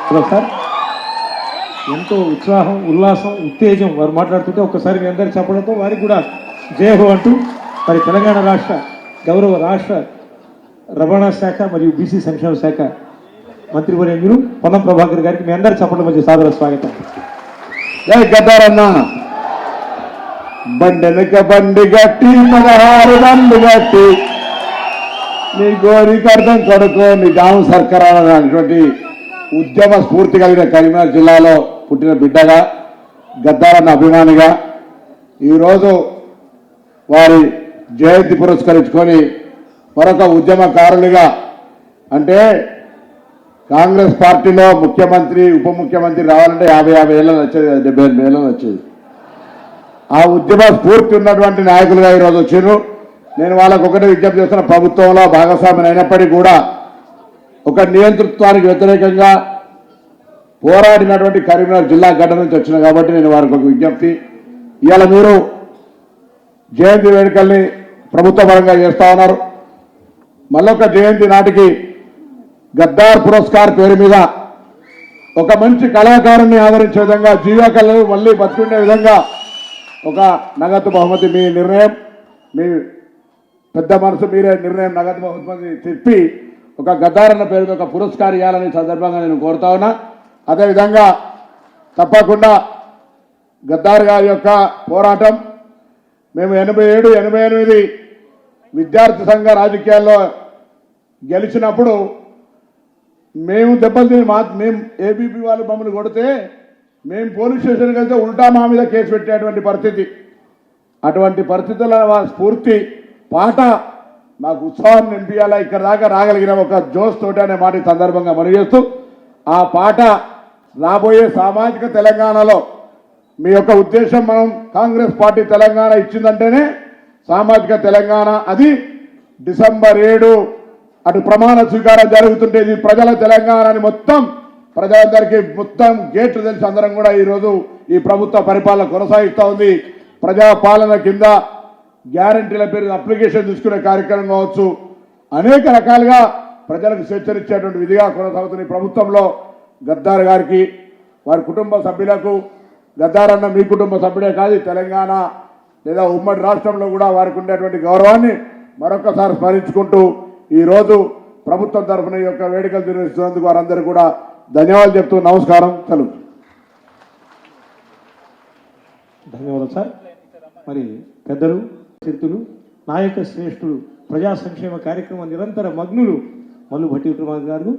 Hello sir, ఎంతో ఉత్సాహం, ఉల్లాసం, ఉత్తేజం వారు మాట్లాడుతుంటే ఒక్కసారి మీ అందరి చెప్పడంతో వారికి కూడా జయహో అంటూ మరి తెలంగాణ రాష్ట్ర గౌరవ రాష్ట్ర రవాణా శాఖ మరియు బీసీ సంక్షేమ శాఖ మంత్రివర్యులు పొన్నం ప్రభాకర్ గారికి మీ అందరి చెప్పడం మధ్య సాదర స్వాగతం. జై గద్దారన్న. బండెనక బండి గట్టి 16 బండి గట్టి నీ గోరికి అర్థం కొడుకో నీ జాము సర్కార్ అనేటువంటి ఉద్యమ స్ఫూర్తి కలిగిన కరీంనగర్ జిల్లాలో పుట్టిన బిడ్డగా గద్దారన్న అభిమానిగా ఈరోజు వారి జయంతి పురస్కరించుకొని మరొక ఉద్యమకారులుగా, అంటే కాంగ్రెస్ పార్టీలో ముఖ్యమంత్రి ఉప ముఖ్యమంత్రి రావాలంటే 50 ఏళ్ళని వచ్చేది, 70 ఏళ్ళని వచ్చేది. ఆ ఉద్యమ స్ఫూర్తి ఉన్నటువంటి నాయకులుగా ఈరోజు వచ్చారు. నేను వాళ్ళకు ఒకటే విజ్ఞప్తి చేస్తున్న, ప్రభుత్వంలో భాగస్వామ్యం అయినప్పటికీ కూడా ఒక నియంతృత్వానికి వ్యతిరేకంగా పోరాడినటువంటి కరీంనగర్ జిల్లా గడ్డ నుంచి వచ్చిన కాబట్టి నేను వారికి ఒక విజ్ఞప్తి. ఇవాళ మీరు జయంతి వేడుకల్ని ప్రభుత్వ పరంగా చేస్తా ఉన్నారు. మళ్ళొక జయంతి నాటికి గద్దార్ పురస్కార్ పేరు మీద ఒక మంచి కళాకారుణ్ణి ఆదరించే విధంగా, జీవకళలు మళ్ళీ బతుకుండే విధంగా ఒక నగదు బహుమతి, మీ నిర్ణయం, మీ పెద్ద మనసు, మీరే నిర్ణయం, నగదు బహుమతి చెప్పి ఒక గద్దారన్న పేరు ఒక పురస్కారం ఇవ్వాలని సందర్భంగా నేను కోరుతా ఉన్నా. అదేవిధంగా తప్పకుండా గద్దార్ గారి యొక్క పోరాటం, మేము 87, 88 విద్యార్థి సంఘ రాజకీయాల్లో గెలిచినప్పుడు మేము దెబ్బలు మేము ఏబీపీ వాళ్ళు మమ్మల్ని కొడితే మేము పోలీస్ స్టేషన్కి వెళ్తే ఉల్టా మా మీద కేసు పెట్టేటువంటి పరిస్థితి. అటువంటి పరిస్థితుల్లో స్ఫూర్తి పాట మాకు ఉత్సాహాన్ని నింపియాలా, ఇక్కడ దాకా రాగలిగిన ఒక జోష్ తోటి అనే మాట సందర్భంగా మనవి చేస్తూ, ఆ పాట రాబోయే సామాజిక తెలంగాణలో మీ యొక్క ఉద్దేశం, మనం కాంగ్రెస్ పార్టీ తెలంగాణ ఇచ్చిందంటేనే సామాజిక తెలంగాణ, అది డిసెంబర్ 7 అటు ప్రమాణ స్వీకారం జరుగుతుంటే ఇది ప్రజల తెలంగాణ అని మొత్తం ప్రజలందరికీ మొత్తం గేట్లు తెలిసి అందరం కూడా ఈరోజు ఈ ప్రభుత్వ పరిపాలన కొనసాగిస్తూ ఉంది. ప్రజాపాలన కింద గ్యారంటీల పేరు అప్లికేషన్ తీసుకునే కార్యక్రమం కావచ్చు, అనేక రకాలుగా ప్రజలకు స్వేచ్ఛనిచ్చేటువంటి విధిగా కొనసాగుతున్న ఈ ప్రభుత్వంలో గద్దార్ గారికి, వారి కుటుంబ సభ్యులకు, గద్దార్ అన్న మీ కుటుంబ సభ్యుడే కాదు, తెలంగాణ లేదా ఉమ్మడి రాష్ట్రంలో కూడా వారికి ఉండేటువంటి గౌరవాన్ని మరొకసారి స్మరించుకుంటూ ఈరోజు ప్రభుత్వం తరఫున ఈ యొక్క వేడుకలు నిర్వహిస్తున్నందుకు వారందరూ కూడా ధన్యవాదాలు చెప్తూ నమస్కారం తెలుగు. ధన్యవాదాలు సార్. మరి పెద్దలు, చరిత్రులు, నాయక శ్రేష్ఠులు, ప్రజా సంక్షేమ కార్యక్రమ నిరంతర మగ్నులు మల్లు భట్టి విక్రమార్క గారు